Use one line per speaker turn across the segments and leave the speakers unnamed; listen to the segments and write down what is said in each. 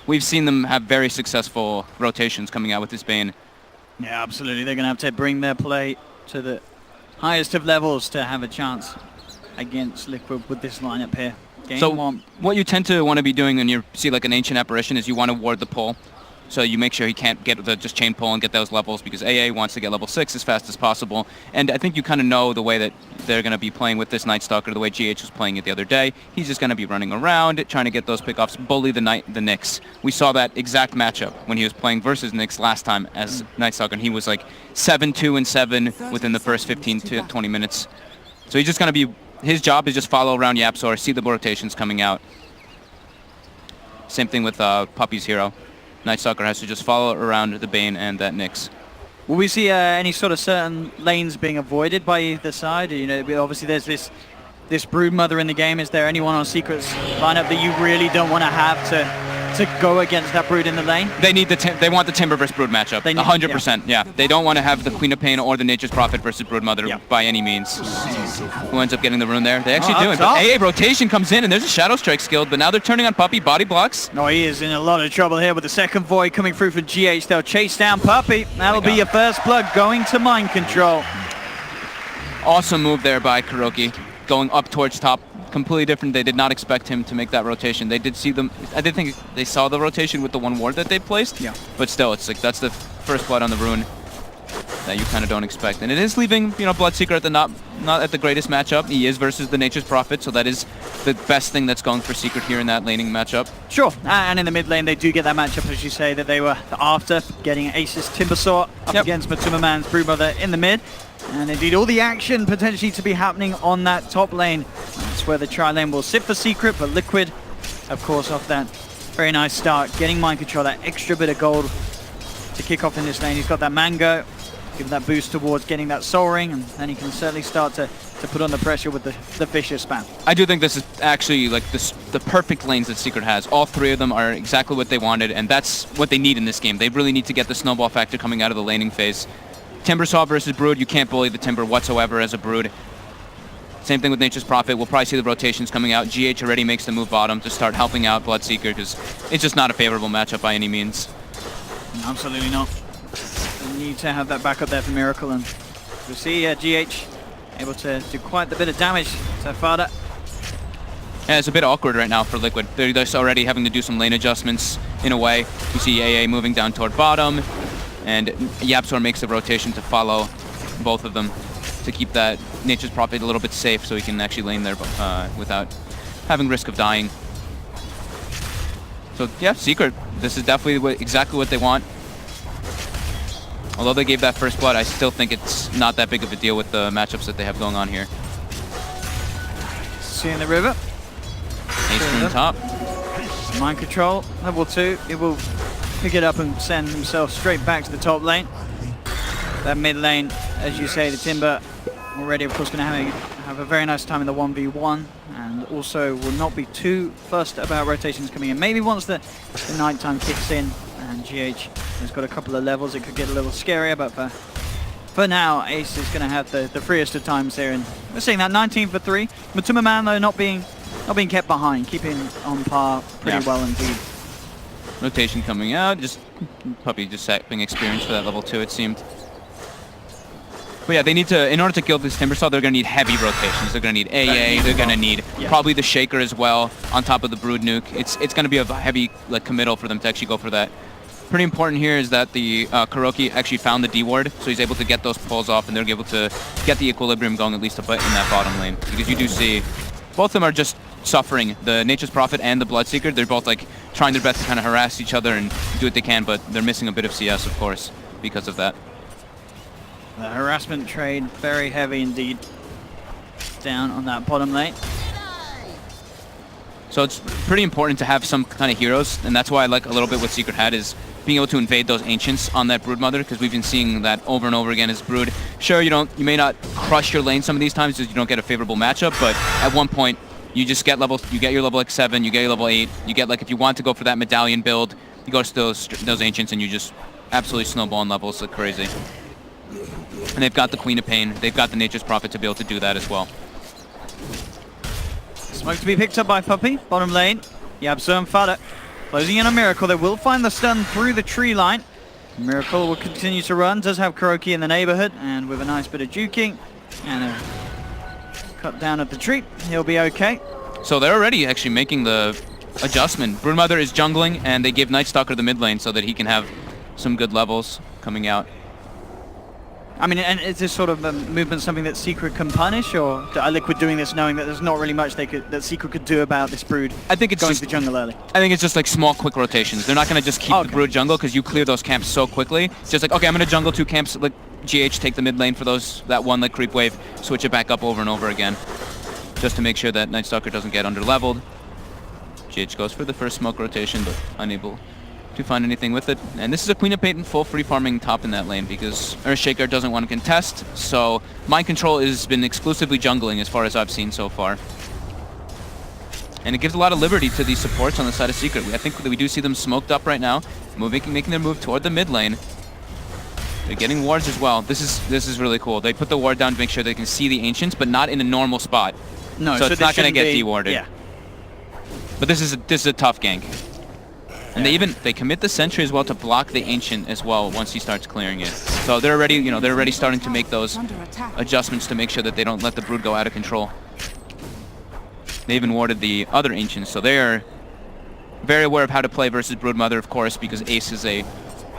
We've seen them have very successful rotations coming out with this Bane.
Yeah, absolutely. They're going to have to bring their play to the highest of levels to have a chance against Liquid with this lineup here.
So what you tend to want to be doing when you see like an Ancient Apparition is you want to ward the pull. So you make sure he can't get the just chain pull and get those levels because AA wants to get level 6 as fast as possible. And I think you kind of know the way that they're going to be playing with this Night Stalker, the way GH was playing it the other day. He's just going to be running around, trying to get those pickoffs, bully the Nyx. We saw that exact matchup when he was playing versus Nyx last time as Night Stalker, and he was like 7-2 and 7 within the first 15 to 20 minutes. So he's just going to be, his job is just follow around YapzOr, see the rotations coming out. Same thing with Puppey's hero. Night Stalker has to just follow around the Bane and that Nyx.
Will we see any sort of certain lanes being avoided by either side? You know, obviously there's this Broodmother in the game. Is there anyone on Secret's lineup that you really don't want to have to go against that Brood in the lane?
They need they want the Timber versus Brood matchup. 100%. Yeah. They don't want to have the Queen of Pain or the Nature's Prophet versus Broodmother by any means. Who ends up getting the rune there? They actually do it. But AA rotation comes in and there's a Shadow Strike skilled, but now they're turning on Puppey, body blocks.
No, he is in a lot of trouble here with the second Void coming through for GH. They'll chase down Puppey. That'll be your first blood going to Mind Control.
Awesome move there by KuroKy, going up towards top. Completely different. They did not expect him to make that rotation. They did see them. I did think they saw the rotation with the one ward that they placed. Yeah. But still, it's like that's the first blood on the rune that you kind of don't expect, and it is leaving Bloodseeker at the not at the greatest matchup. He is versus the Nature's Prophet, so that is the best thing that's going for Secret here in that laning matchup.
Sure, and in the mid lane they do get that matchup, as you say, that they were after getting Ace's Timbersaw up against MATUMBAMAN's Broodmother in the mid. And indeed, all the action potentially to be happening on that top lane. That's where the tri-lane will sit for Secret, but Liquid, of course, off that very nice start, getting Mind Control, that extra bit of gold to kick off in this lane. He's got that Mango, give that boost towards getting that Soul Ring, and then he can certainly start to put on the pressure with the Fisher spam.
I do think this is actually like the perfect lanes that Secret has. All three of them are exactly what they wanted, and that's what they need in this game. They really need to get the snowball factor coming out of the laning phase. Timbersaw versus Brood, you can't bully the Timber whatsoever as a Brood. Same thing with Nature's Prophet. We'll probably see the rotations coming out. GH already makes the move bottom to start helping out Bloodseeker because it's just not a favorable matchup by any means.
Absolutely not. You need to have that backup there for Miracle, and we'll see GH able to do quite a bit of damage to Fada.
Yeah, it's a bit awkward right now for Liquid. They're just already having to do some lane adjustments in a way. You see AA moving down toward bottom, and YapzOr makes the rotation to follow both of them to keep that Nature's Prophet a little bit safe so he can actually lane there without having risk of dying. So yeah, Secret, this is definitely exactly what they want. Although they gave that first blood, I still think it's not that big of a deal with the matchups that they have going on here.
See in the river.
Ace from the top.
Mind Control, level 2. It will pick it up and send himself straight back to the top lane. That mid lane, as you say, the Timber already, of course, going to have a very nice time in the 1v1, and also will not be too fussed about rotations coming in. Maybe once the nighttime kicks in and GH has got a couple of levels, it could get a little scarier, but for now, Ace is going to have the freest of times here, and we're seeing that 19 for 3. MATUMBAMAN, though, not being kept behind, keeping on par pretty well indeed.
Rotation coming out, just Puppey just being experienced for that level 2, it seemed. But yeah, they need to, in order to kill this Timbersaw, they're going to need heavy rotations. They're going to need AA, they're going to need probably the Shaker as well on top of the Brood nuke. It's going to be a heavy committal for them to actually go for that. Pretty important here is that the KuroKy actually found the D ward, so he's able to get those pulls off, and they're able to get the equilibrium going at least a bit in that bottom lane. Because you do see, both of them are just suffering. The Nature's Prophet and the Bloodseeker, they're both like trying their best to kind of harass each other and do what they can, but they're missing a bit of CS, of course, because of that.
The harassment trade, very heavy indeed, down on that bottom lane.
So it's pretty important to have some kind of heroes, and that's why I like a little bit what Secret had is being able to invade those Ancients on that Broodmother, because we've been seeing that over and over again as Brood. Sure, you may not crush your lane some of these times because you don't get a favorable matchup, but at one point you just get you get your level like 7, you get your level 8, you get like if you want to go for that medallion build, you go to those Ancients and you just absolutely snowball in levels like crazy. And they've got the Queen of Pain, they've got the Nature's Prophet to be able to do that as well.
Smoke to be picked up by Puppey, bottom lane. YapzOr and Fada. Closing in on Miracle. They will find the stun through the tree line. Miracle will continue to run. Does have Kuroki in the neighborhood, and with a nice bit of juking and a cut down of the tree, he'll be okay.
So they're already actually making the adjustment. Broodmother is jungling, and they give Nightstalker the mid lane so that he can have some good levels coming out.
I mean, and is this sort of movement something that Secret can punish, or are Liquid doing this knowing that there's not really much that Secret could do about this Brood?
I think it's
going
just
to the jungle early.
I think it's just like small, quick rotations. They're not going to just keep the Brood jungle because you clear those camps so quickly. It's just like, okay, I'm going to jungle 2 camps, like GH, take the mid lane for that one like creep wave, switch it back up over and over again, just to make sure that Nightstalker doesn't get under-leveled. GH goes for the first smoke rotation, but unable to find anything with it. And this is a Queen of Payton full free farming top in that lane because Earthshaker doesn't want to contest, so Mind Control has been exclusively jungling as far as I've seen so far. And it gives a lot of liberty to these supports on the side of Secret. I think that we do see them smoked up right now, making their move toward the mid lane. They're getting wards as well. This is really cool. They put the ward down to make sure they can see the Ancients, but not in a normal spot.
No,
so it's not going to get dewarded.
Yeah.
But this is a tough gank. And they commit the sentry as well to block the Ancient as well once he starts clearing it. So they're already starting to make those adjustments to make sure that they don't let the Brood go out of control. They even warded the other Ancients, so they're very aware of how to play versus Broodmother, of course, because Ace is a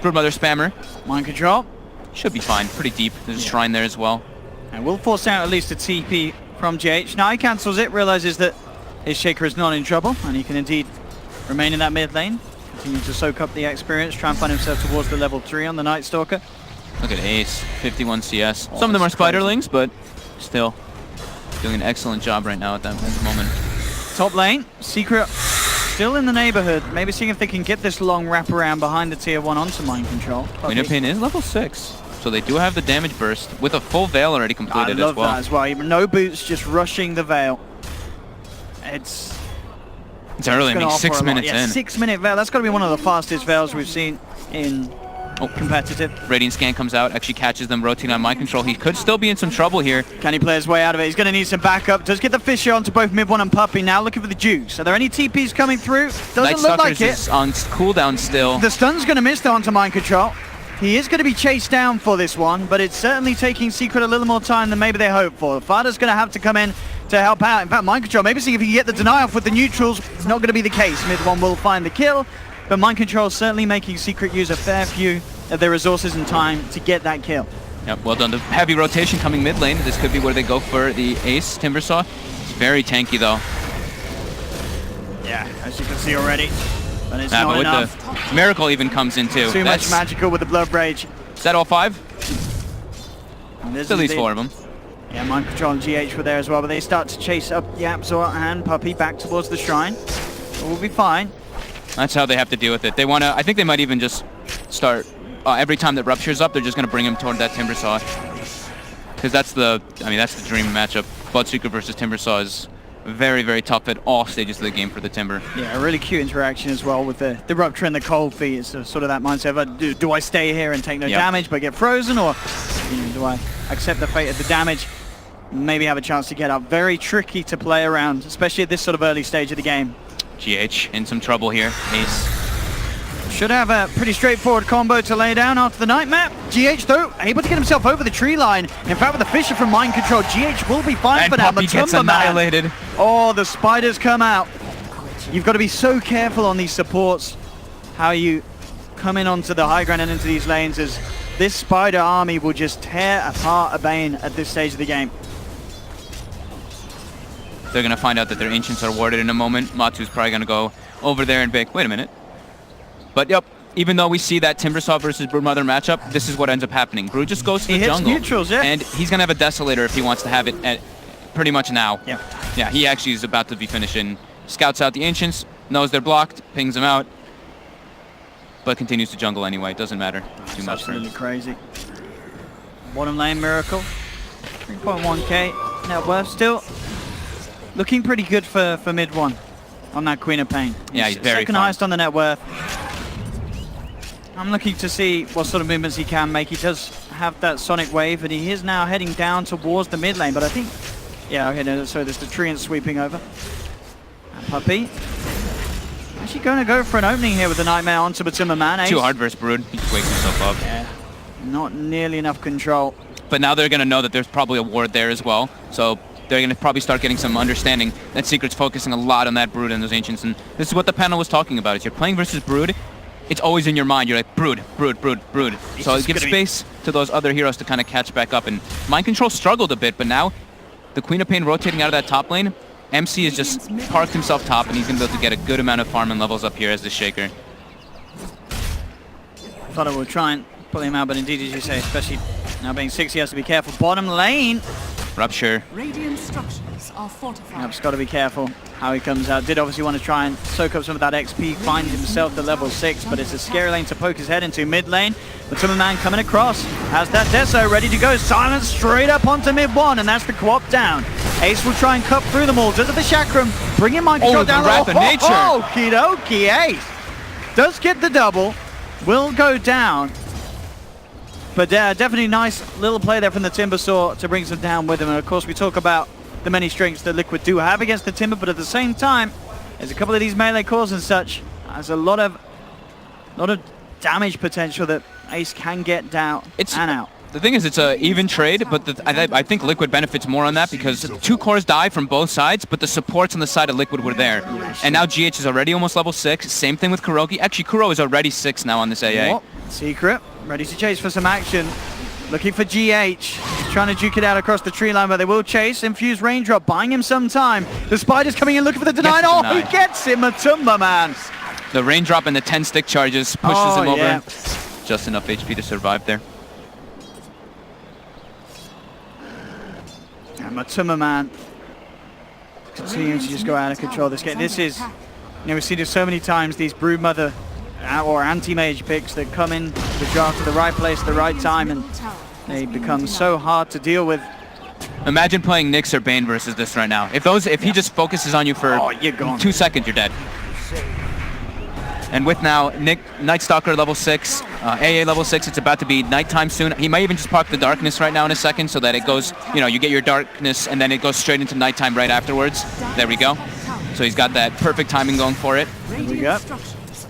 Broodmother spammer.
Mind Control.
Should be fine, pretty deep. There's a shrine there as well.
And we'll force out at least a TP from GH. Now he cancels it, realizes that his Shaker is not in trouble, and he can indeed remain in that mid lane. Continue to soak up the experience, try and find himself towards the level 3 on the Night Stalker.
Look at Ace, 51 CS. Some of them are Spiderlings, but still doing an excellent job right now at that moment.
Top lane, Secret still in the neighborhood. Maybe seeing if they can get this long wraparound behind the tier 1 onto Mind Control.
Queen of Pain is level 6, so they do have the damage burst with a full Veil already completed
I love
as well.
that as well. Even no boots, just rushing the Veil. It's
early. I mean, 6 minutes in.
6 minute Veil. That's got to be one of the fastest Veils we've seen in competitive.
Radiant Scan comes out, actually catches them rotating on Mind Control. He could still be in some trouble here.
Can he play his way out of it? He's going to need some backup. Does get the Fisher onto both mid 1 and Puppey now, looking for the juice. Are there any TPs coming through? Doesn't look like it.
Is on cooldown still.
The stun's going to miss though onto Mind Control. He is going to be chased down for this one, but it's certainly taking Secret a little more time than maybe they hoped for. Fada's going to have to come in to help out. In fact, Mind Control, maybe see if he can get the deny off with the neutrals. It's not going to be the case. Mid 1 will find the kill, but Mind Control certainly making Secret use a fair few of their resources and time to get that kill.
Yep, well done. The heavy rotation coming mid lane. This could be where they go for the Ace Timbersaw. It's very tanky though.
Yeah, as you can see already. But it's not
but
enough.
The Miracle even comes in too.
Too much magical with the Blood Rage.
Is that all 5?
There's
at least 4 of them.
Yeah, Mind Control and GH were there as well, but they start to chase up Yapzor and Puppey back towards the shrine. But we'll be fine.
That's how they have to deal with it. They want to. I think they might even just start every time that Rupture's up. They're just going to bring him toward that Timbersaw, because that's the dream matchup. Bloodseeker versus Timbersaw is very, very tough at all stages of the game for the Timber.
Yeah, a really cute interaction as well with the Rupture and the Cold Feet. It's sort of that mindset of do I stay here and take no damage but get frozen, or do I accept the fate of the damage, maybe have a chance to get up? Very tricky to play around, especially at this sort of early stage of the game.
GH in some trouble here. Ace
should have a pretty straightforward combo to lay down after the night map. GH, though, able to get himself over the tree line. In fact, with the Fisher from Mind Control, GH will be fine for now.
Puppey gets annihilated.
Oh, the spiders come out. You've got to be so careful on these supports, how you come in onto the high ground and into these lanes, as this spider army will just tear apart a Bane at this stage of the game.
They're going to find out that their Ancients are warded in a moment. Matu's probably going to go over there and be like, wait a minute. But yep, even though we see that Timbersaw versus Broodmother matchup, this is what ends up happening. Brood just goes to the jungle.
He hits neutrals, yeah.
And he's going to have a Desolator if he wants to have it at pretty much now.
Yeah.
Yeah, he actually is about to be finishing. Scouts out the Ancients, knows they're blocked, pings them out, but continues to jungle anyway. Doesn't matter too much for him.
Absolutely crazy. Bottom lane Miracle, 3.1k net worth, still looking pretty good for mid 1 on that Queen of Pain.
Yeah, he's very
second highest on the net worth. I'm looking to see what sort of movements he can make. He does have that Sonic Wave, and he is now heading down towards the mid lane, but I think, yeah, okay, no, so there's the Treant sweeping over. And Puppey Actually going to go for an opening here with the Nightmare onto MATUMBAMAN. Ace.
Too hard versus Brood. He just wakes himself up.
Yeah, not nearly enough control.
But now they're going to know that there's probably a ward there as well. So they're going to probably start getting some understanding that Secret's focusing a lot on that Brood and those Ancients. And this is what the panel was talking about. Is you're playing versus Brood, it's always in your mind. You're like, Brood, Brood, Brood, Brood. So it gives space to those other heroes to kind of catch back up. And Mind Control struggled a bit, but now the Queen of Pain rotating out of that top lane, MC has just parked himself top, and he's going to be able to get a good amount of farm and levels up here as the Shaker.
Thought I would try and pull him out, but indeed, as you say, especially now being 6, he has to be careful. Bottom lane.
Rupture.
Radiant structures are fortified.
Yep, just got to be careful how he comes out. Did obviously want to try and soak up some of that XP, find himself to level 6, but it's a scary lane to poke his head into. Mid lane, MATUMBAMAN coming across. Has that Deso ready to go. Silence straight up onto mid 1, and that's the co-op down. Ace will try and cut through them all. Does it the Chakram, bringing Mind Control down.
The Wrath of Nature.
Okie dokie, Ace does get the double. Will go down. But definitely nice little play there from the Timbersaw to bring some down with him. And of course, we talk about the many strengths that Liquid do have against the Timber, but at the same time, there's a couple of these melee cores and such. There's a lot of damage potential that Ace can get down and out.
The thing is, it's an even trade, but I think Liquid benefits more on that because 2 cores die from both sides, but the supports on the side of Liquid were there. And now GH is already almost level 6. Same thing with Kuroki. Actually, Kuro is already 6 now on this AA.
Secret, ready to chase for some action. Looking for GH. He's trying to juke it out across the tree line, but they will chase. Infused Raindrop, buying him some time. The Spider's coming in looking for the deny. Oh, he gets it, MATUMBAMAN.
The Raindrop and the 10 stick charges pushes him over. Just enough HP to survive there.
And MATUMBAMAN continuing to just go out of control this game. This is, we've seen it so many times, these Broodmother or anti-mage picks that come in the draft to the right place at the right time, and they become so hard to deal with.
Imagine playing Nyx or Bane versus this right now. If he just focuses on you for 2 seconds, you're dead. And with now Night Stalker level 6, AA level 6, it's about to be nighttime soon. He might even just park the darkness right now in a second so that it goes, you get your darkness and then it goes straight into nighttime right afterwards. There we go. So he's got that perfect timing going for it.
There we go.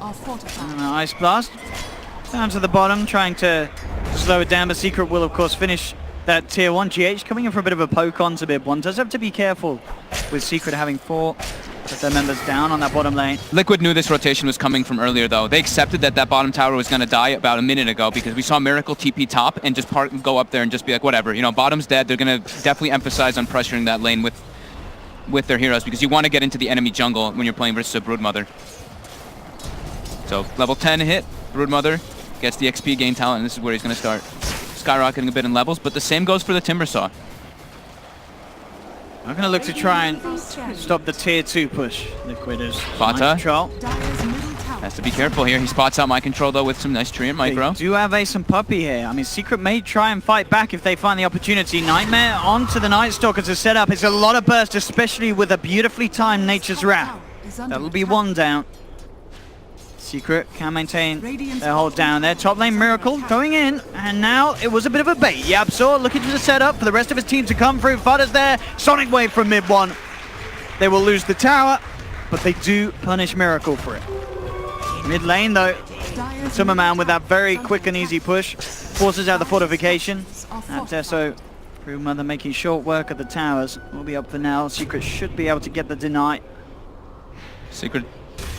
And an Ice Blast down to the bottom, trying to slow it down, but Secret will of course finish that tier 1. GH coming in for a bit of a poke on to mid 1. Does have to be careful with Secret having 4 of their members down on that bottom lane.
Liquid knew this rotation was coming from earlier though. They accepted that bottom tower was going to die about a minute ago because we saw Miracle TP top and just go up there and just be like, whatever, bottom's dead. They're going to definitely emphasize on pressuring that lane with their heroes because you want to get into the enemy jungle when you're playing versus a Broodmother. So level 10 hit, Broodmother gets the XP gain talent, and this is where he's going to start skyrocketing a bit in levels, but the same goes for the Timbersaw.
I'm going to look to try and stop the tier 2 push. Liquid is
Fata
control.
has to be careful here. He spots out Mind Control though with some nice tree and micro.
They do have Ace and Puppy here. I mean, Secret may try and fight back if they find the opportunity. Nightmare onto the Night Stalker to set up. It's a lot of burst, especially with a beautifully timed Nature's Wrath. That'll be 1 down. Secret can maintain their hold down there. Top lane Miracle going in, and now it was a bit of a bait. YapzOr looking to set up for the rest of his team to come through. Fudder's there. Sonic Wave from mid 1. They will lose the tower, but they do punish Miracle for it. Mid lane though, MATUMBAMAN with that very quick and easy push forces out the fortification. That Deso, Broodmother making short work of the towers. Will be up for now. Secret should be able to get the deny.
Secret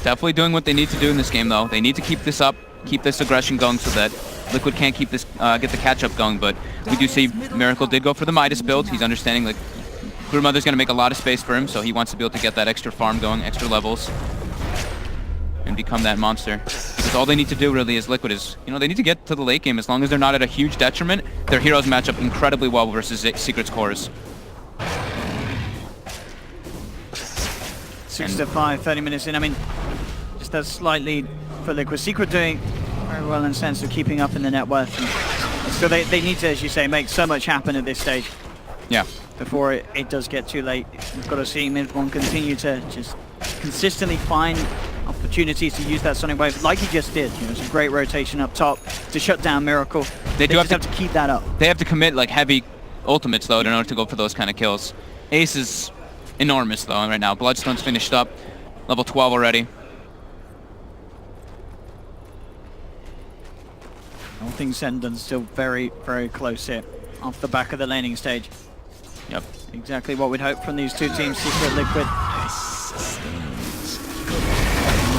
definitely doing what they need to do in this game though. They need to keep this up, keep this aggression going so that Liquid can't keep this, get the catch up going, but we do see Miracle did go for the Midas build. He's understanding like Broodmother's going to make a lot of space for him, so he wants to be able to get that extra farm going, extra levels, and become that monster. Because all they need to do really is Liquid is, they need to get to the late game. As long as they're not at a huge detriment, their heroes match up incredibly well versus Secret's cores.
6 to 5, 30 minutes in. I mean, just a slight lead for Liquid. Secret doing very well in the sense of keeping up in the net worth. So they need to, as you say, make so much happen at this stage.
Yeah.
Before it does get too late. We've got to see mid 1 continue to just consistently find opportunities to use that Sonic Wave like he just did. It's a great rotation up top to shut down Miracle. They do have to keep that up.
They have to commit like heavy ultimates though in order to go for those kind of kills. Ace is enormous though right now. Bloodstone's finished up, level 12 already.
All things said and done, still very, very close here off the back of the laning stage.
Yep.
Exactly what we'd hope from these two teams, Secret, Liquid.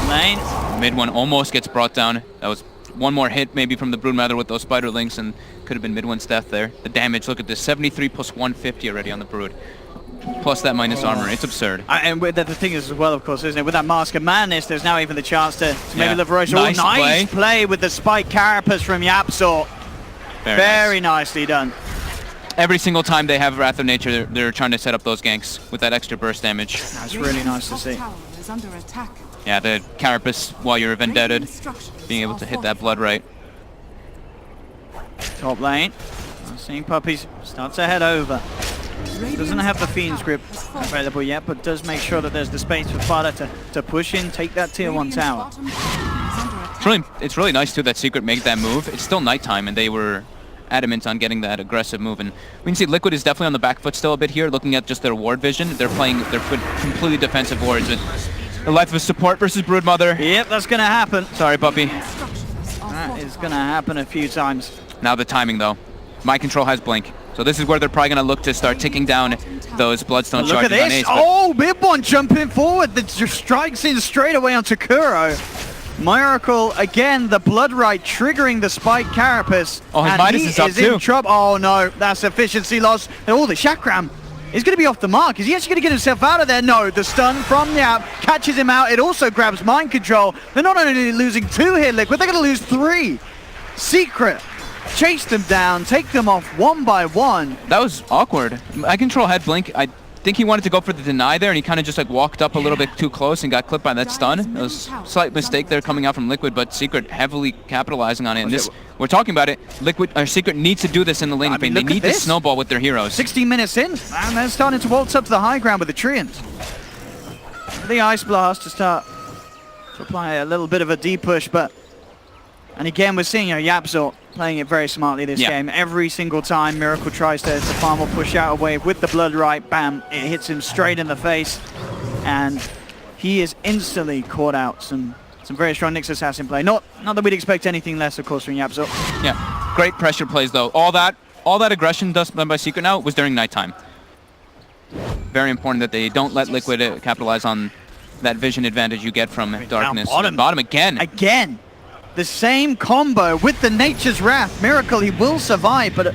Lane.
Mid one almost gets brought down. That was one more hit maybe from the Broodmother with those spider links and could have been mid one's death there. The damage, look at this, 73 plus 150 already on the Brood. Plus that minus armor, it's absurd.
And the thing is as well, of course, isn't it? With that Mask of Madness, there's now even the chance to maybe live Roche. Nice play with the Spike Carapace from Yapzor. Very nicely done.
Every single time they have Wrath of Nature, they're trying to set up those ganks with that extra burst damage.
That's really nice to see.
Is under attack.
Yeah, the Carapace, while you're vendetted, being able to hit that blood right.
Top lane. Seeing Puppies start to head over. Doesn't have the Fiend's Grip available yet, but does make sure that there's the space for Fada to push in, take that tier 1 tower.
It's really nice too that Secret made that move. It's still nighttime and they were adamant on getting that aggressive move, and we can see Liquid is definitely on the back foot still a bit here, looking at just their ward vision. They're playing their completely defensive wards. The life of support versus Broodmother.
Yep, that's going to happen.
Sorry, puppy.
That is going to happen a few times.
Now the timing, though. Mind Control has Blink. So this is where they're probably going to look to start ticking down those Bloodstone charges on Ace.
Oh, Bib One jumping forward. That just strikes in straight away onto Kuro. Miracle, again, the Blood Right triggering the Spike Carapace.
Oh, his Midas is up too.
In trouble. Oh, no, that's efficiency loss. Oh, the Chakram is going to be off the mark. Is he actually going to get himself out of there? No, the stun from the app catches him out. It also grabs Mind Control. They're not only losing 2 here, Liquid, they're going to lose 3. Secret chase them down, take them off one by one.
That was awkward. Mind Control had Blink. I think he wanted to go for the deny there, and he kind of just like walked up a little bit too close and got clipped by that stun. It was a slight mistake there coming out from Liquid, but Secret heavily capitalizing on it. And this, we're talking about it, Secret needs to do this in the lane. They need to snowball with their heroes.
16 minutes in, and they're starting to waltz up to the high ground with the Treants. The Ice Blast to start to apply a little bit of a deep push, but... And again, we're seeing Yapzor playing it very smartly this game. Every single time Miracle tries to farm or push out a wave with the Blood Right, bam, it hits him straight in the face. And he is instantly caught out. Some very strong Nyx Assassin play. Not that we'd expect anything less, of course, from Yapzor.
Yeah, great pressure plays, though. All that aggression done by Secret now was during nighttime. Very important that they don't let Liquid capitalize on that vision advantage you get from darkness. Bottom again.
Again. The same combo with the Nature's Wrath. Miracle, he will survive, but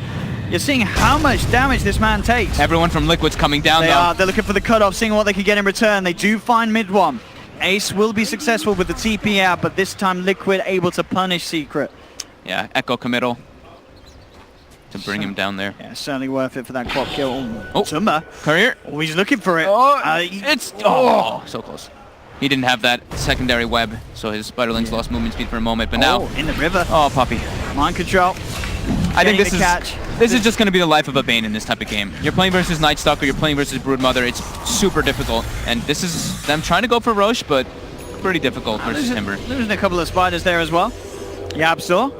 you're seeing how much damage this man takes.
Everyone from Liquid's coming down, though.
They're looking for the cutoff, seeing what they can get in return. They do find mid one. Ace will be successful with the TP out, but this time Liquid able to punish Secret.
Yeah, Echo committal to bring him down there.
Yeah, certainly worth it for that quad kill. Oh, Tumba.
Courier.
Oh, he's looking for it.
So close. He didn't have that secondary web, so his Spiderlings lost movement speed for a moment, but now...
in the river.
Oh, puppy.
Mind Control.
I think this is just going to be the life of a Bane in this type of game. You're playing versus Nightstalker, you're playing versus Broodmother. It's super difficult, and this is them trying to go for Roche, but pretty difficult versus Timber.
Losing a couple of spiders there as well. Yapzor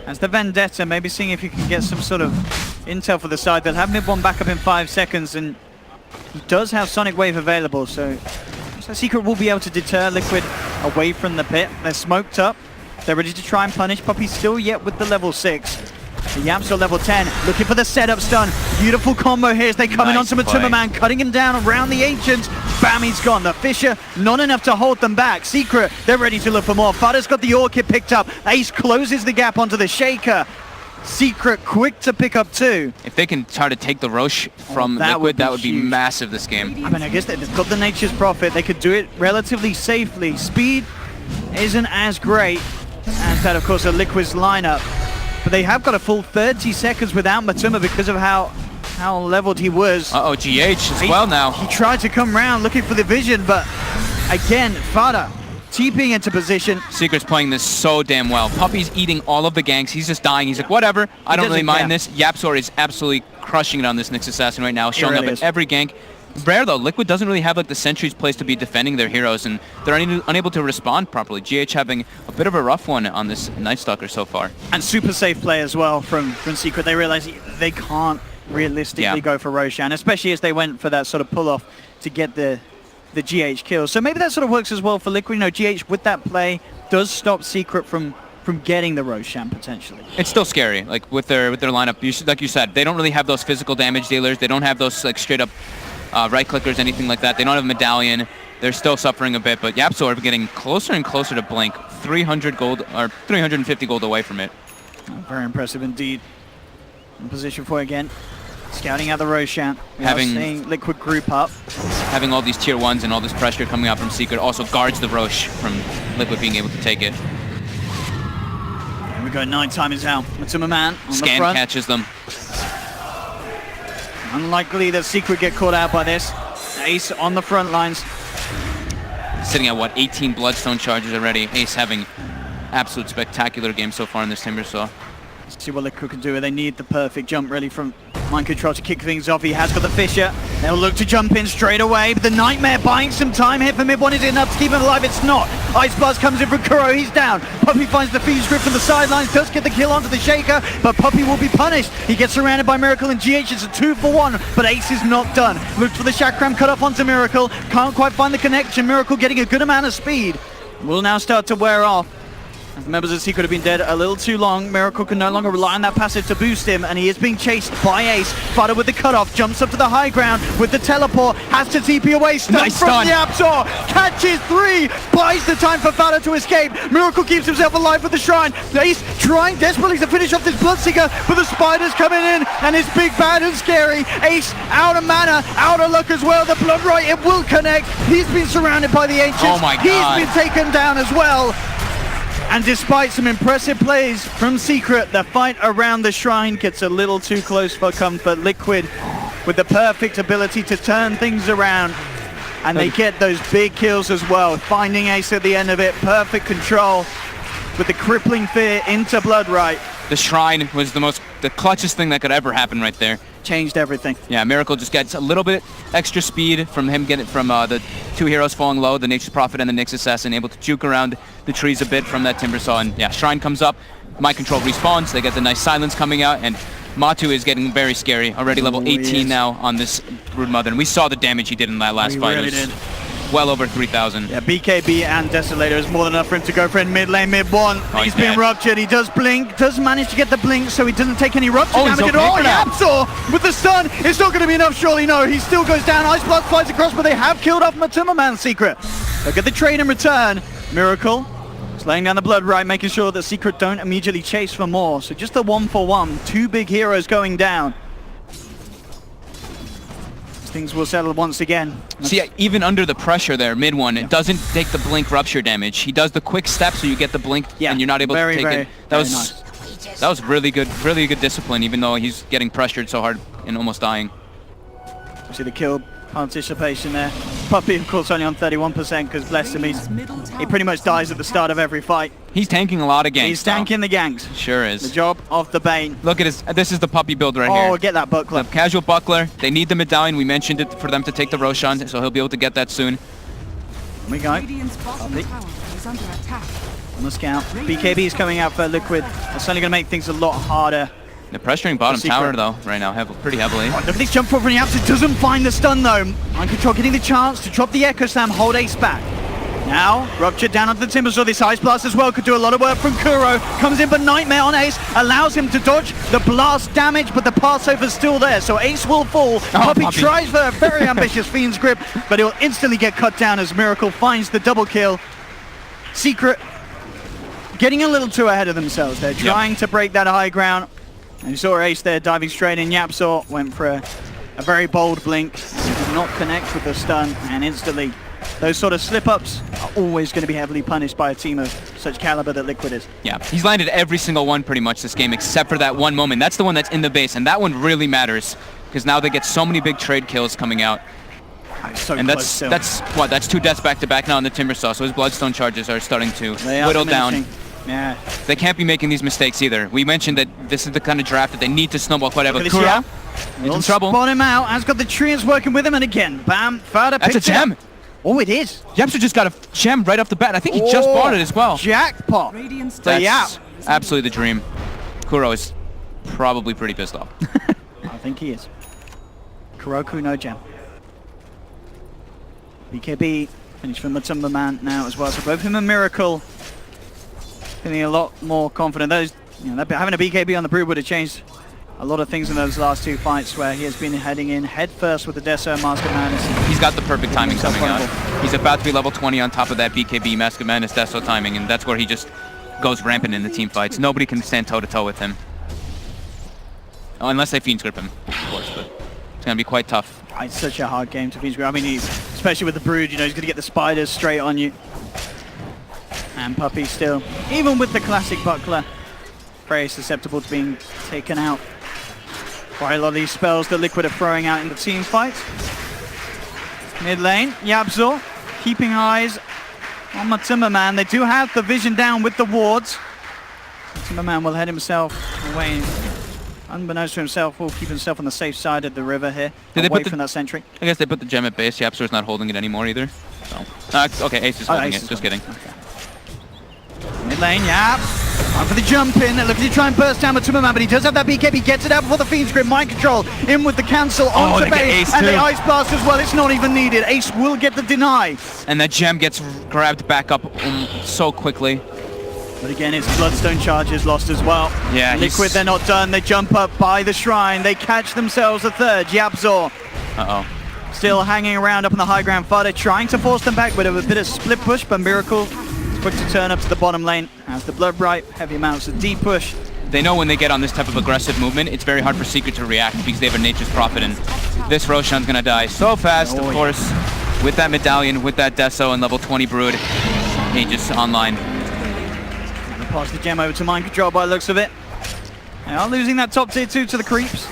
has the Vendetta, maybe seeing if you can get some sort of intel for the side. They'll have mid one back up in 5 seconds, and he does have Sonic Wave available, so Secret will be able to deter Liquid away from the pit. They're smoked up. They're ready to try and punish. Puppy's still yet with the level 6. The Yapzor level 10, looking for the setup stun. Beautiful combo here as they come in onto MATUMBAMAN, cutting him down around the Ancients. Bam, he's gone. The Fissure, not enough to hold them back. Secret, they're ready to look for more. Fada's got the Orchid picked up. Ace closes the gap onto the Shaker. Secret quick to pick up 2.
If they can try to take the Roche from Liquid, that would be massive this game.
I mean, I guess they've got the Nature's Prophet. They could do it relatively safely. Speed isn't as great as that, of course, of Liquid's lineup. But they have got a full 30 seconds without Matuma because of how leveled he was.
Uh-oh, GH as well now.
He tried to come round looking for the vision, but again, Fada TPing into position.
Secret's playing this so damn well. Puppy's eating all of the ganks. He's just dying. He's like, whatever. I don't really mind this. Yapzor is absolutely crushing it on this Nyx Assassin right now, showing up at every gank. Rare, though. Liquid doesn't really have like the sentry's place to be defending their heroes, and they're unable to respond properly. GH having a bit of a rough one on this Nightstalker so far.
And super safe play as well from Secret. They realize they can't realistically go for Roshan, especially as they went for that sort of pull-off to get the GH kill. So maybe that sort of works as well for Liquid. You know, GH with that play does stop Secret from from getting the Roshan potentially.
It's still scary, like with their lineup. Like you said, they don't really have those physical damage dealers. They don't have those like straight up right clickers, anything like that. They don't have a medallion. They're still suffering a bit, but YapzOr are getting closer and closer to Blink. 300 gold or 350 gold away from it.
Very impressive indeed. In position for again. Scouting out the Roshan. Seeing Liquid group up.
Having all these tier 1s and all this pressure coming out from Secret also guards the Roche from Liquid being able to take it.
Here we go, nighttime is out. MATUMBAMAN on
Scan
the front.
catches them.
Unlikely that Secret get caught out by this. Ace on the front lines.
Sitting at what, 18 Bloodstone charges already. Ace having absolute spectacular game so far in this Timbersaw.
Let's see what Liquid can do. They need the perfect jump really from Mind Control to kick things off. He has got the Fissure. They'll look to jump in straight away, but the Nightmare buying some time here for mid-1. Is it enough to keep him alive? It's not. Ice Blast comes in from Kuro. He's down. Puppey finds the Fiend's Grip from the sidelines, does get the kill onto the Shaker, but Puppey will be punished. He gets surrounded by Miracle and GH. It's a 2-for-1, but Ace is not done. Looks for the Chakram cut off onto Miracle. Can't quite find the connection. Miracle getting a good amount of speed. Will now start to wear off. Members of Secret have been dead a little too long. Miracle can no longer rely on that passive to boost him, and he is being chased by Ace. Fada with the cutoff, jumps up to the high ground with the teleport, has to TP away, stun
Nice
from
stun.
the YapzOr, catches 3, buys the time for Fada to escape. Miracle keeps himself alive with the Shrine. Ace trying desperately to finish off this Bloodseeker, but the Spider's coming in, and it's big, bad, and scary. Ace out of mana, out of luck as well. The Blood Right, it will connect. He's been surrounded by the Ancients.
Oh my God.
He's been taken down as well. And despite some impressive plays from Secret, the fight around the Shrine gets a little too close for comfort. Liquid with the perfect ability to turn things around. And they get those big kills as well. Finding Ace at the end of it, perfect control with the crippling fear into Bloodright.
The Shrine was the clutchest thing that could ever happen right there.
Changed everything.
Yeah, Miracle just gets a little bit extra speed from him getting from the 2 heroes falling low, the Nature's Prophet and the Nyx Assassin, able to juke around the trees a bit from that Timbersaw. And yeah, Shrine comes up, Mind Control respawns, they get the nice silence coming out, and Matu is getting very scary. Already level 18 now on this Broodmother, and we saw the damage he did in that last fight.
Really
It was
did.
well over 3,000.
Yeah, BKB and Desolator is more than enough for him to go for it in mid lane, mid-1. He's been
dead.
ruptured. He does blink, does manage to get the blink, so he doesn't take any rupture
Oh, he's
damage
okay
at all.
for now.
YapzOr with the stun. It's not going to be enough, surely. No, he still goes down. Ice Blast flies across, but they have killed off MATUMBAMAN Secret. They'll get the trade in return. Miracle is laying down the Blood Right, making sure that Secret don't immediately chase for more. So just the 1-for-1. 2 big heroes going down. Things will settle once again.
See, even under the pressure there, mid-1, it doesn't take the blink rupture damage. He does the quick step, so you get the blink, and you're not able to take it. That was really good discipline, even though he's getting pressured so hard and almost dying.
See the kill participation there. Puppey, of course, only on 31% because bless him, he pretty much dies at the start of every fight.
He's tanking a lot of ganks.
He's tanking the ganks.
Sure is.
The job of the Bane.
Look at his. This is the Puppey build right here.
Oh, get that buckler.
The casual buckler. They need the medallion. We mentioned it for them to take the Roshan, so he'll be able to get that soon.
Here we go.
Radiant's bottom tower is under attack.
On the scout. BKB is coming out for Liquid. That's only going to make things a lot harder.
They're pressuring bottom
Secret.
tower though right now, pretty heavily.
Oh, look at this jump forward from Yaps. It doesn't find the stun though. Mind Control getting the chance to drop the Echo Slam, hold Ace back. Now, Rupture down onto the Timbersaw. This Ice Blast as well could do a lot of work from Kuro. Comes in, but Nightmare on Ace allows him to dodge the blast damage, but the passover's still there, so Ace will fall. Puppey tries for a very ambitious Fiend's Grip, but he'll instantly get cut down as Miracle finds the double kill. Secret getting a little too ahead of themselves. They're trying to break that high ground. And you saw Ace there diving straight in. YapzOr went for a very bold blink. He did not connect with the stun, and instantly those sort of slip-ups are always going to be heavily punished by a team of such caliber that Liquid is.
Yeah, he's landed every single one pretty much this game, except for that one moment. That's the one that's in the base, and that one really matters because now they get so many big trade kills coming out.
So
and that's 2 deaths back-to-back now on the Timbersaw, so his Bloodstone charges are starting to whittle down.
Yeah.
They can't be making these mistakes either. We mentioned that this is the kind of draft that they need to snowball quite a bit. Kuro, he's in trouble.
Spot him out. Has got the treants working with him, and again, bam, Fada
That's a gem.
Oh, it is.
YapzOr just got a gem right off the bat. I think he just bought it as well.
Jackpot.
That's absolutely the dream. Kuro is probably pretty pissed off.
I think he is. Kuroku, no gem. BKB finished for MATUMBAMAN now as well. So both him and Miracle Feeling a lot more confident. Those, having a BKB on the Brood would have changed a lot of things in those last 2 fights where he has been heading in head first with the Deso and Mask of Madness.
He's got the perfect timing coming out. He's about to be level 20 on top of that BKB, Mask of Madness, Deso timing, and that's where he just goes rampant in the team fights. Nobody can stand toe-to-toe with him. Oh, unless they Fiend Script him, of course, but it's going to be quite tough.
It's such a hard game to Fiend Script. I mean, especially with the Brood, he's going to get the spiders straight on you. And Puppey still, even with the classic buckler, very susceptible to being taken out. Quite a lot of these spells that Liquid are throwing out in the team fights. Mid lane, YapzOr keeping eyes on MATUMBAMAN. They do have the vision down with the wards. MATUMBAMAN will head himself away. Unbeknownst to himself, will keep himself on the safe side of the river here. Away from that sentry.
I guess they put the gem at base. YapzOr's not holding it anymore either. So. Okay, Ace is holding it. Just kidding.
Okay. Mid lane, Yap. On for the jump in. Looking to try and burst down MATUMBAMAN, but he does have that BKB. Gets it out before the Fiend Script. Mind control in with the cancel onto base. And the Ice Blast as well. It's not even needed. Ace will get the deny.
And that gem gets grabbed back up so quickly.
But again, it's Bloodstone charges lost as well.
Yeah,
Liquid, they're not done. They jump up by the shrine. They catch themselves a third. YapzOr. Still hanging around up on the high ground. Fada trying to force them back with a bit of split push, but Miracle quick to turn up to the bottom lane as the Blood Bright, heavy amounts of deep push.
They know when they get on this type of aggressive movement, it's very hard for Secret to react because they have a Nature's Prophet, and this Roshan's gonna die so fast, of course, with that Medallion, with that Deso and level 20 Brood. Aegis online.
And pass the gem over to Mind Control by the looks of it. They are losing that top tier 2 to the creeps.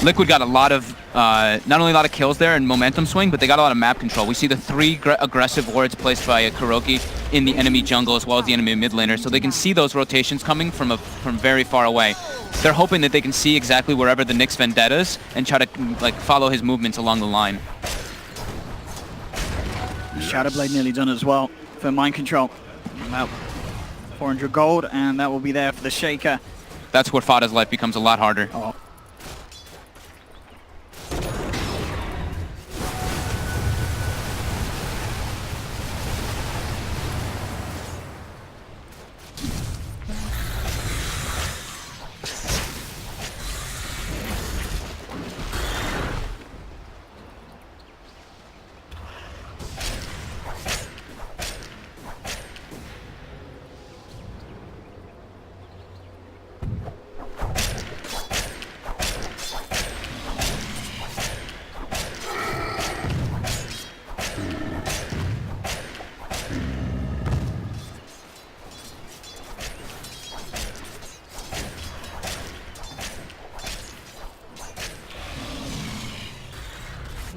Liquid got a lot of, not only a lot of kills there and momentum swing, but they got a lot of map control. We see the 3 aggressive wards placed by Kuroki in the enemy jungle as well as the enemy mid laner, so they can see those rotations coming from very far away. They're hoping that they can see exactly wherever the Nyx Vendettas and try to follow his movements along the line.
Shadowblade nearly done as well for Mind Control. About 400 gold, and that will be there for the Shaker.
That's where Fada's life becomes a lot harder.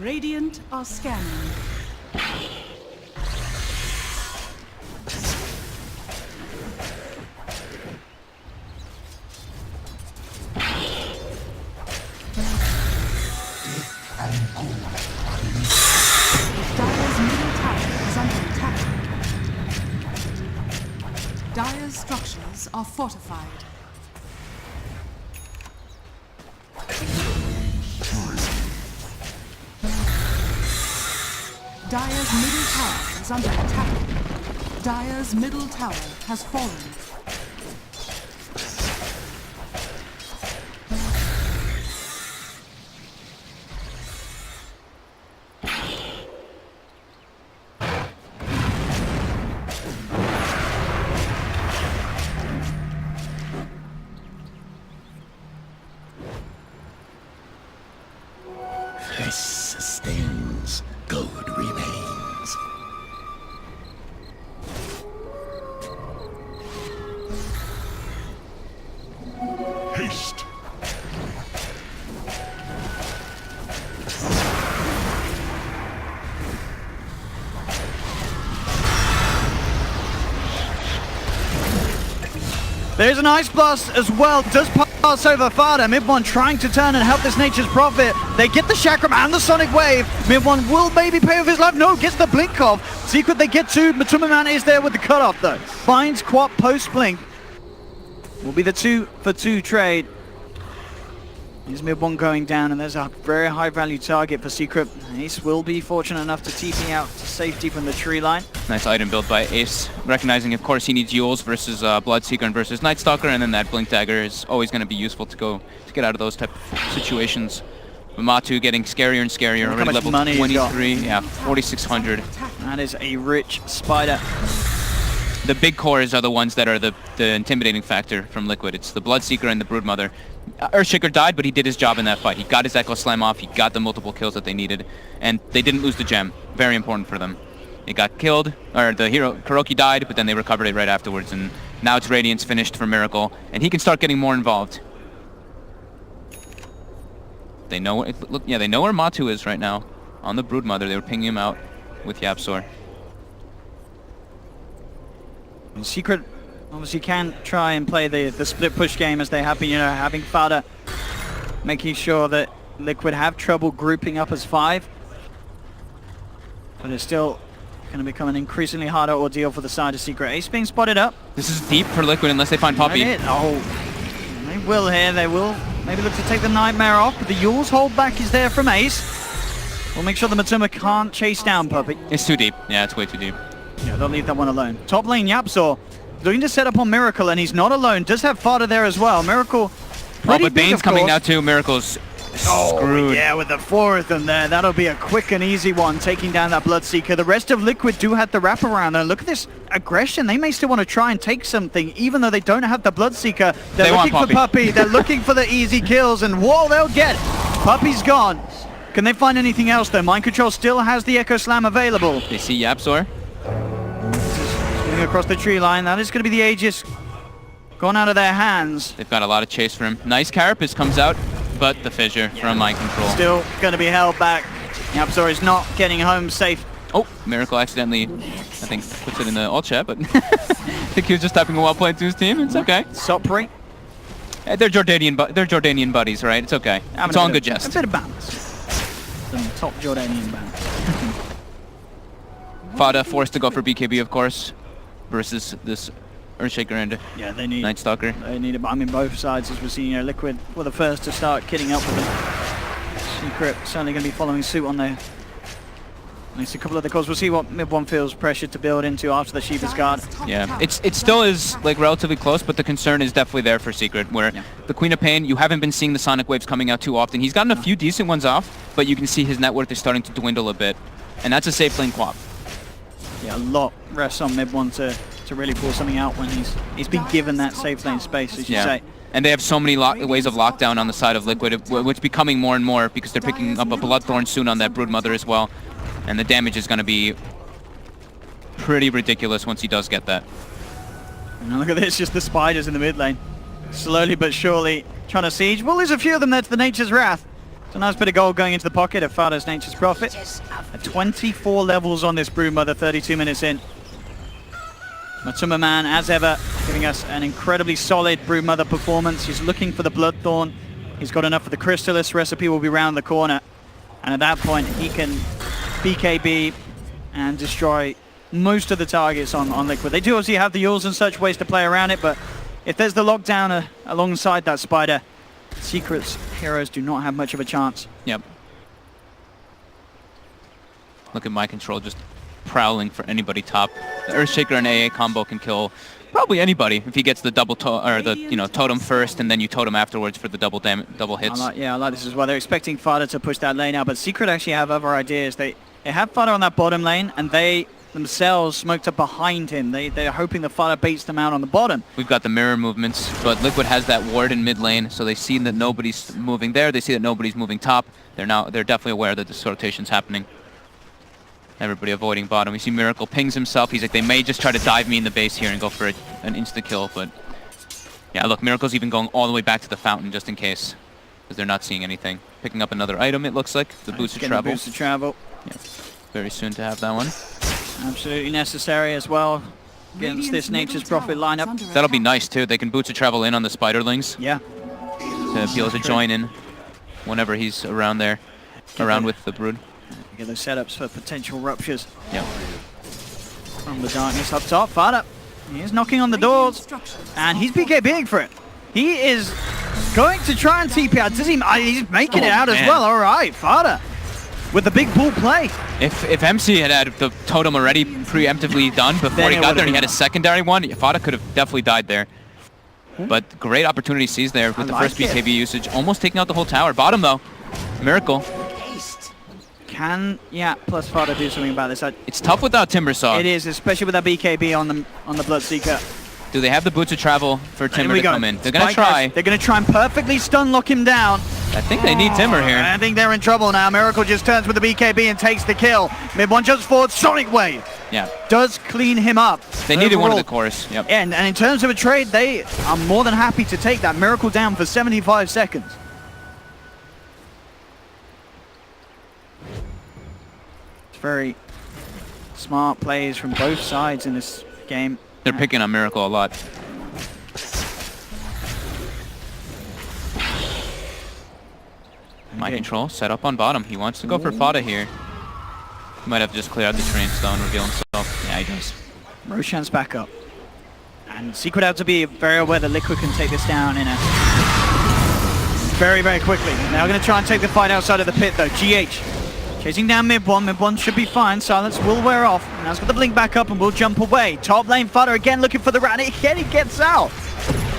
Radiant are scanning. Dire's middle tower is under attack. Dire's structures are fortified. Dire's middle tower is under attack. Dire's middle tower has fallen.
This sustains. Gold remains. Haste.
There's an Ice Blast as well. Does pass over Fada. Mid one trying to turn and help this Nature's Prophet. They get the Chakram and the Sonic Wave. Mid one will maybe pay with his life. No, gets the Blink off. Secret they get to. MATUMBAMAN is there with the cutoff though. Finds Quap post Blink. Will be the 2-for-2 trade. Here's mid one going down, and there's a very high value target for Secret. Ace will be fortunate enough to TP out to safety from the tree line.
Nice item build by Ace, recognizing of course he needs Yules versus Bloodseeker and versus Night Stalker, and then that Blink Dagger is always going to be useful to get out of those type of situations. But Matu getting scarier and scarier, already level 23, yeah, 4,600.
That is a rich spider.
The big cores are the ones that are the intimidating factor from Liquid. It's the Bloodseeker and the Broodmother. Earthshaker died, but he did his job in that fight. He got his Echo Slam off, he got the multiple kills that they needed, and they didn't lose the gem. Very important for them. It got killed, or the hero, Kuroki died, but then they recovered it right afterwards, and now it's Radiance finished for Miracle, and he can start getting more involved. They know, they know where Matu is right now. On the Broodmother, they were pinging him out with Yapsor.
And Secret obviously can try and play the split push game as they have been, having Fada, making sure that Liquid have trouble grouping up as 5. But it's still going to become an increasingly harder ordeal for the side of Secret. Ace being spotted up.
This is deep for Liquid unless they find Poppy.
Oh, they will here. They will maybe look to take the Nightmare off, but the Yule's holdback is there from Ace. We'll make sure the Matuma can't chase down Puppy.
It's too deep. Yeah, it's way too deep.
Yeah, they'll leave that one alone. Top lane, Yapsor looking to set up on Miracle, and he's not alone. Does have Fada there as well. Miracle pretty
but
big,
Bane's coming now too. Miracle's screwed.
Yeah, with the 4 of them there. That'll be a quick and easy one, taking down that Bloodseeker. The rest of Liquid do have the wraparound, and look at this aggression. They may still want to try and take something, even though they don't have the Bloodseeker. They're looking for Puppy. They're looking for the easy kills, and whoa, they'll get it. Puppy's gone. Can they find anything else though? Mind Control still has the Echo Slam available.
They see Yapsor.
Across the tree line. That is going to be the Aegis gone out of their hands.
They've got a lot of chase for him. Nice Carapace comes out, but the fissure from Mind Control.
Still going to be held back. Yapsor is not getting home safe.
Oh, Miracle accidentally, I think, puts it in the alt chat, but I think he was just typing a well played to his team. It's okay.
Sopri.
They're Jordanian buddies, right? It's okay. It's all in good jest.
A bit of balance. Some top Jordanian balance.
Fada forced to go for BKB, of course, versus this Earthshaker and
they need
Night Stalker.
They need it, but I mean both sides, as we're seeing, Liquid were the first to start kitting up with them. Secret certainly going to be following suit on there. At least a couple of the calls. We'll see what mid one feels pressured to build into after the Shiva's Guard.
Yeah, it still is like relatively close, but the concern is definitely there for Secret, where the Queen of Pain, you haven't been seeing the Sonic Waves coming out too often. He's gotten a few decent ones off, but you can see his net worth is starting to dwindle a bit, and that's a safe lane quap.
Yeah, a lot rests on mid one to really pull something out when he's been given that safe lane space, as you say.
And they have so many ways of lockdown on the side of Liquid, which becoming more and more because they're picking up a Bloodthorn soon on that Broodmother as well. And the damage is going to be pretty ridiculous once he does get that.
And look at this, just the spiders in the mid lane. Slowly but surely trying to siege. Well, there's a few of them there to the Nature's Wrath. It's a nice bit of gold going into the pocket of Fada's Nature's Prophet. At 24 levels on this Broodmother, 32 minutes in. MATUMBAMAN, as ever, giving us an incredibly solid Broodmother performance. He's looking for the Bloodthorn. He's got enough for the Crystallis. Recipe will be round the corner. And at that point, he can BKB and destroy most of the targets on Liquid. They do obviously have the Yules and such ways to play around it, but if there's the lockdown alongside that spider, Secret's heroes do not have much of a chance.
Yep. Look at Mind Control just prowling for anybody top. The Earthshaker and AA combo can kill probably anybody if he gets the double totem first and then you totem afterwards for the double hits.
I like this as well. They're expecting Fada to push that lane out, but Secret actually have other ideas. They have Fada on that bottom lane, and they themselves smoked up behind him. They're hoping the Fada baits them out on the bottom.
We've got the mirror movements, but Liquid has that ward in mid lane, so they see that nobody's moving there. They see that nobody's moving top. They're definitely aware that this rotation's happening. Everybody avoiding bottom. We see Miracle pings himself. He's like, they may just try to dive me in the base here and go for an insta-kill, but yeah, look, Miracle's even going all the way back to the fountain just in case, because they're not seeing anything. Picking up another item, it looks like. The boost of travel.
Boost of travel.
Yeah, very soon to have that one.
Absolutely necessary as well against this Nature's Prophet lineup.
That'll be nice too. They can boost of travel in on the Spiderlings.
Yeah.
To be able to join in whenever he's around there, around with the Brood.
Get those setups for potential ruptures.
Yep.
From the darkness up top, Fada. He is knocking on the doors, and he's BKBing for it. He is going to try and TP out. Does he? He's making it out as
man.
well. All right, Fada with the big bull play.
If MC had had the totem already preemptively done before
Then
he
it
got
would've
there and he had
been
a secondary one, Fada could have definitely died there. But great opportunity seized there with the
like
first
it.
BKB usage, almost taking out the whole tower. Bottom though, Miracle.
Can plus Fada do something about this?
It's tough without Timbersaw.
It is, especially with that BKB on the Bloodseeker.
Do they have the boots of travel for Timber to come in? They're gonna
Spike
try.
They're gonna try and perfectly stun lock him down.
I think they need Timber here.
I think they're in trouble now. Miracle just turns with the BKB and takes the kill. Mid one jumps forward. Sonic Wave
Yeah,
does clean him up.
they needed one of the
Overall,
cores. Yep.
And in terms of a trade, they are more than happy to take that Miracle down for 75 seconds. It's very smart plays from both sides in this game.
They're picking on Miracle a lot. Mind control set up on bottom. He wants to go for Fada here. He might have to just clear out the train stone, reveal himself. Yeah, he does.
Roshan's back up. And Secret out to be very aware that Liquid can take this down in a very, very quickly. Now going to try and take the fight outside of the pit though. GH chasing down mid one. Mid one should be fine. Silence will wear off. Now he's got the blink back up and will jump away. Top lane Fada again looking for the rat. Again he gets out.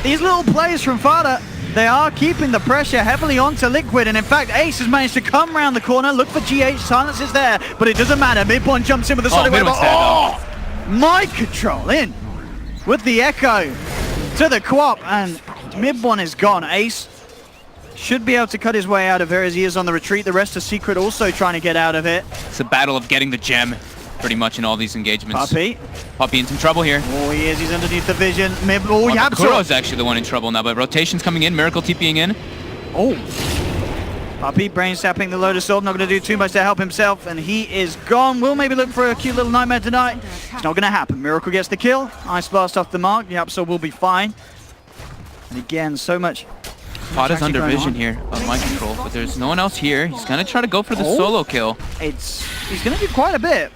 These little plays from Fada, they are keeping the pressure heavily onto Liquid, and in fact Ace has managed to come around the corner, look for GH, Silence is there, but it doesn't matter. Mid one jumps in with the solid wave. Oh! Mind control in with the echo to the Quap, and mid one is gone. Ace should be able to cut his way out of here as he is on the retreat. The rest of Secret also trying to get out of it.
It's a battle of getting the gem pretty much in all these engagements.
Puppy
in some trouble here.
Oh, he is. He's underneath the vision. Mid. Oh, Yapso.
Kuro's actually the one in trouble now, but rotation's coming in. Miracle TPing in.
Oh. Puppy brain sapping the Lotus Orb. Not going to do too much to help himself, and he is gone. We'll maybe look for a cute little nightmare tonight. It's not going to happen. Miracle gets the kill. Ice Blast off the mark. Yapso will be fine. And again, so much.
Fada's under vision here of mind control, but there's no one else here. He's going to try to go for the solo kill.
He's going to do quite a bit.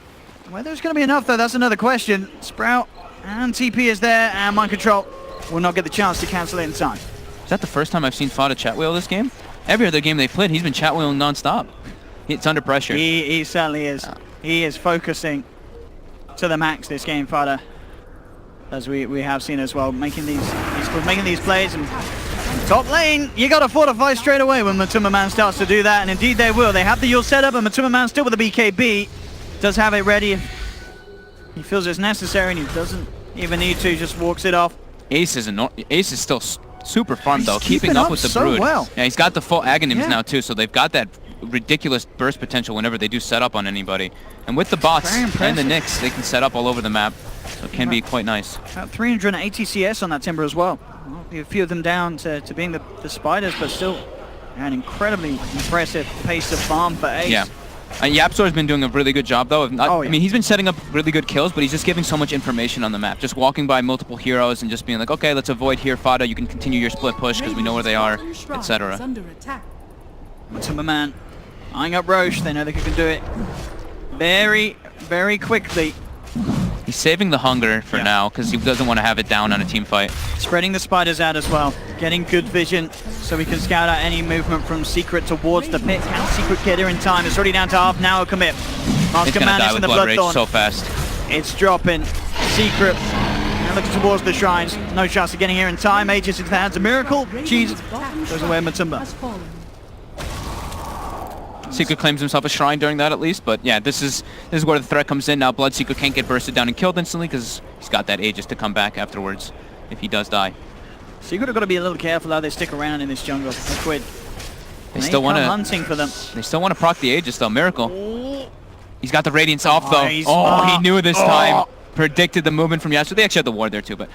Whether it's going to be enough, though, that's another question. Sprout and TP is there, and mind control will not get the chance to cancel it in time.
Is that the first time I've seen Fada chat wheel this game? Every other game they played, he's been chat wheeling non-stop. It's under pressure.
He certainly is. He is focusing to the max this game, Fada, as we have seen as well, making these plays. And top lane, you got to fortify straight away when MATUMBAMAN starts to do that, and indeed they will. They have the Yule set up, and MATUMBAMAN still with the BKB. Does have it ready. He feels it's necessary, and he doesn't even need to. Just walks it off.
Ace is still super farmed though, keeping up with the
so
Brood.
well.
Yeah, he's got the full Aghanims now too, so they've got that ridiculous burst potential whenever they do set up on anybody. And with the bots and the Nyx, they can set up all over the map, so it can be quite nice.
About 380 CS on that Timber as well. A few of them down to being the Spiders, but still an incredibly impressive pace of farm for Ace.
Yeah. Yapso has been doing a really good job though. I mean, he's been setting up really good kills, but he's just giving so much information on the map. Just walking by multiple heroes and just being like, okay, let's avoid here, Fada. You can continue your split push because we know where they are, etc.
MATUMBAMAN eyeing up Roche. They know they can do it very, very quickly.
He's saving the hunger for now because he doesn't want to have it down on a team fight.
Spreading the spiders out as well. Getting good vision so we can scout out any movement from Secret towards the pit. Can Secret get here in time? It's already down to half an hour commit.
It's going to die with Blood Rage so fast.
It's dropping. Secret now looking towards the shrines. No chance of getting here in time. Aegis into the hands of Miracle. Jeez. Goes away Matumba.
Secret claims himself a shrine during that at least, but yeah, this is where the threat comes in now. Bloodseeker can't get bursted down and killed instantly because he's got that Aegis to come back afterwards if he does die.
Secret have got to be a little careful how they stick around in this jungle. Liquid.
They still want to
hunting for them.
They still want to proc the Aegis though. Miracle. He's got the Radiance off though. He knew this time. Predicted the movement from Yasuo. They actually had the ward there too, but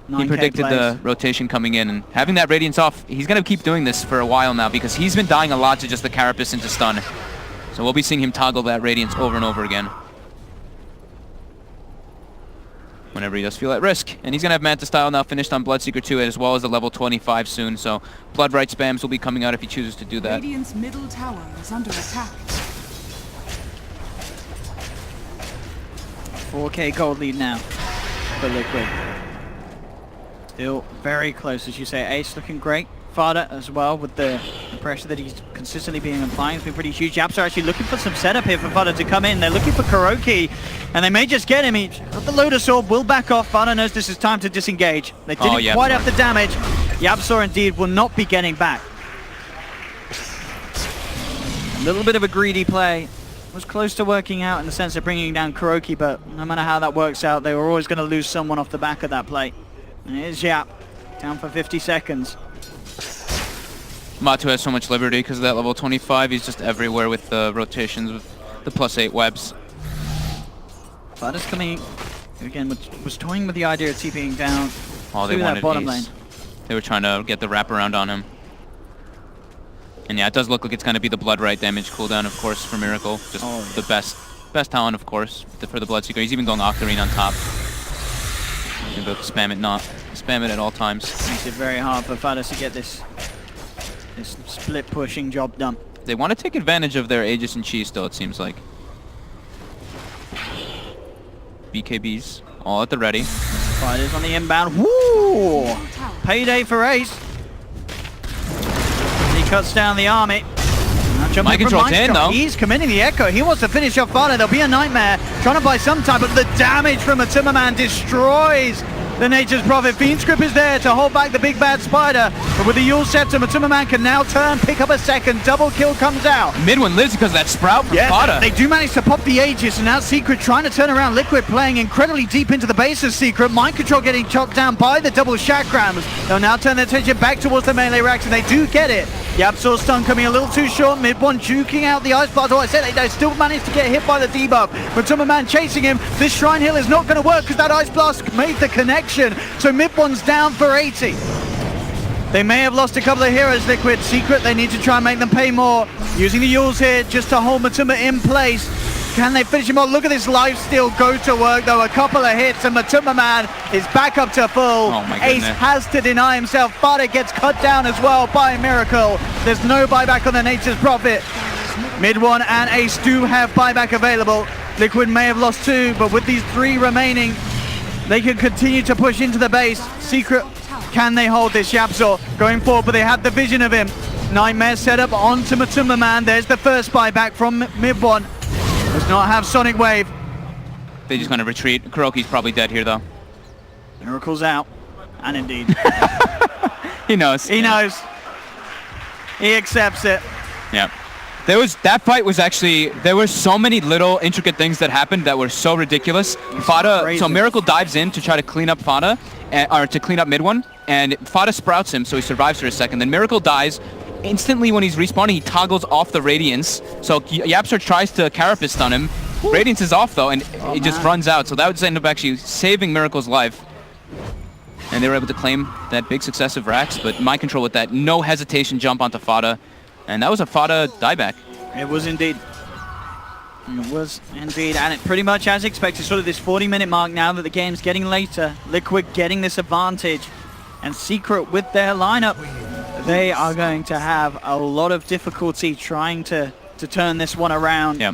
he predicted the rotation coming in, and having that Radiance off, he's going to keep doing this for a while now because he's been dying a lot to just the Carapace into stun. So we'll be seeing him toggle that Radiance over and over again whenever he does feel at risk. And he's going to have Manta Style now finished on Bloodseeker 2 as well as the level 25 soon, so Blood Right spams will be coming out if he chooses to do that.
Radiant's middle tower is under attack.
4k gold lead now for Liquid. Still very close, as you say. Ace looking great. Fada as well with the pressure that he's consistently being applying. It's been pretty huge. Yaps are actually looking for some setup here for Fada to come in. They're looking for Kuroki, and they may just get him. He got the Lotus Orb, will back off. Fada knows this is time to disengage. They didn't quite have the damage. Yapsor indeed will not be getting back. A little bit of a greedy play. Was close to working out in the sense of bringing down Kuroki, but no matter how that works out, they were always going to lose someone off the back of that play. And here's Yap, down for 50 seconds.
Matu has so much liberty because of that level 25. He's just everywhere with the rotations, with the +8 webs.
Fada's coming, again, was toying with the idea of TPing down
They
to that
wanted
bottom
Ace.
lane.
They were trying to get the wraparound on him. And yeah, it does look like it's going to be the Blood Right damage cooldown, of course, for Miracle. Just the best talent, of course, for the Bloodseeker. He's even going Octarine on top. He's about to spam it at all times.
Makes it very hard for Fada to get this split pushing job done.
They want to take advantage of their Aegis and Cheese, though, it seems like. BKBs, all at the ready.
Fada's on the inbound. Woo! Payday for Ace. He cuts down the army.
Mind Control's in, though.
He's committing the Echo. He wants to finish off Fada. There'll be a Nightmare. Trying to buy some time, but the damage from MATUMBAMAN destroys the Nature's Prophet. Fiendscript is there to hold back the big bad spider. But with the Yule Scepter, MATUMBAMAN can now turn, pick up a second. Double kill comes out.
Mid one lives because of that Sprout from Fada.
They do manage to pop the Aegis, and now Secret trying to turn around. Liquid playing incredibly deep into the base of Secret. Mind Control getting chopped down by the double Chakrams. They'll now turn their attention back towards the melee racks, and they do get it. Yapsor's stun coming a little too short. Mid one juking out the Ice Blast. Oh, I said they still managed to get hit by the debuff. MATUMBAMAN chasing him. This Shrine Hill is not going to work because that Ice Blast made the connection. So Mid one's down for 80. They may have lost a couple of heroes, Liquid. Secret, they need to try and make them pay more. Using the Yules here just to hold Matuma in place. Can they finish him off? Look at this lifesteal go to work, though. A couple of hits, and MATUMBAMAN is back up to full.
Oh my
Ace
goodness.
has to deny himself. Fada gets cut down as well by Miracle. There's no buyback on the Nature's Prophet. Mid one and Ace do have buyback available. Liquid may have lost 2, but with these 3 remaining, they can continue to push into the base. Secret, can they hold this? Yapsor going forward, but they have the vision of him. Nightmare set up onto MATUMBAMAN. There's the first buyback from Mid one. Does not have Sonic Wave.
They just going to retreat. Kuroki's probably dead here, though.
Miracle's out. And indeed.
He knows.
He knows. He accepts it.
Yeah. That fight was actually, there were so many little intricate things that happened that were so ridiculous. Fada, so Miracle dives in to try to clean up Fada, or to clean up Mid one, and Fada sprouts him, so he survives for a second. Then Miracle dies. Instantly when he's respawning, he toggles off the Radiance. So Yapsor tries to Carapace stun him. Radiance is off though, and it just runs out. So that would end up actually saving Miracle's life. And they were able to claim that big success of Rax, but Mind Control with that no hesitation jump onto Fada. And that was a Fada dieback.
It was indeed. It was indeed, and it pretty much as expected, sort of this 40-minute mark now that the game's getting later. Liquid getting this advantage, and Secret with their lineup. They are going to have a lot of difficulty trying to turn this one around.
Yeah.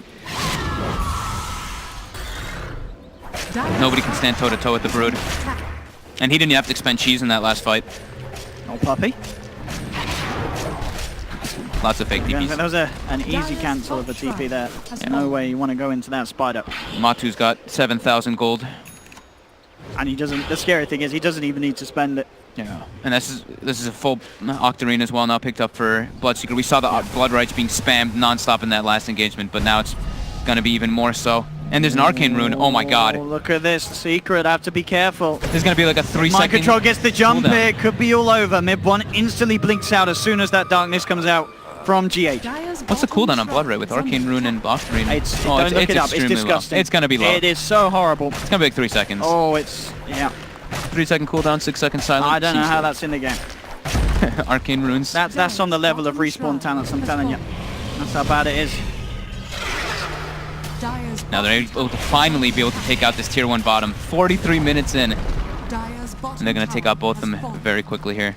Nobody can stand toe-to-toe with the Brood. And he didn't have to expend cheese in that last fight.
Oh, puppy.
Lots of fake TPs.
That was an easy cancel of a TP there. No way you want to go into that spider.
Matu's got 7,000 gold.
And he doesn't, the scary thing is he doesn't even need to spend it.
Yeah, and this is a full Octarine as well now picked up for Bloodseeker. We saw the Blood Rights being spammed non-stop in that last engagement, but now it's going to be even more so. And there's an Arcane Rune. Oh my god.
Oh, look at this. Secret. I have to be careful.
There's going to be like a 3-second
Mind Control gets the jump
cooldown.
here. It could be all over. Mid one instantly blinks out as soon as that darkness comes out from GH.
What's the cooldown on Blood Right with Arcane Rune and Octarine?
Don't look it up. It's
extremely
disgusting.
Low. It's going to be low.
It is so horrible.
It's going to be like 3 seconds.
Oh, it's, yeah.
3-second cooldown, 6-second silent.
I don't know how that's in the game.
Arcane Runes.
That's on the level of respawn talents, I'm telling you. That's how bad it is.
Now they're able to finally be able to take out this tier 1 bottom. 43 minutes in. And they're going to take out both of them very quickly here.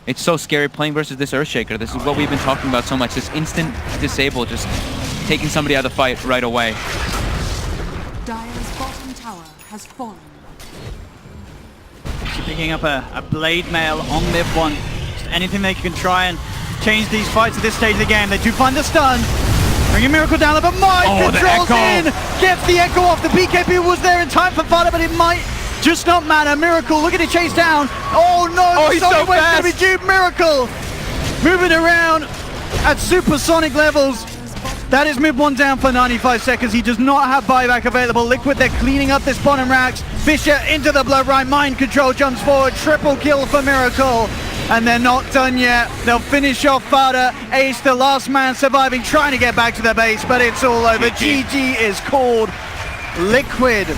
It's so scary playing versus this Earthshaker. This is what we've been talking about so much. This instant disable, just taking somebody out of the fight right away.
Dire's bottom tower has fallen.
She's picking up a blade mail on Mid one. Just anything they can try and change these fights at this stage of the game. They do find the stun. Bringing Miracle down there, but Mind controls in! Gets the echo off. The BKB was there in time for Fada, but it might just not matter. Miracle looking to chase down. Oh no,
he's so fast!
Gonna be due. Miracle moving around at supersonic levels. That is mid one down for 95 seconds. He does not have buyback available. Liquid, they're cleaning up this bottom racks. Fisher into the blood right. Mind control jumps forward. Triple kill for Miracle. And they're not done yet. They'll finish off Fada. Ace, the last man surviving, trying to get back to the base, but it's all over. GG is called. Liquid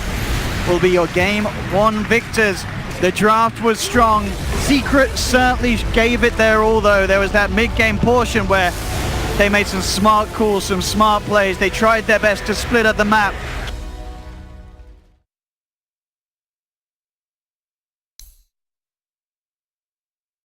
will be your game one victors. The draft was strong. Secret certainly gave it their all though. There was that mid-game portion where they made some smart calls, some smart plays. They tried their best to split up the map.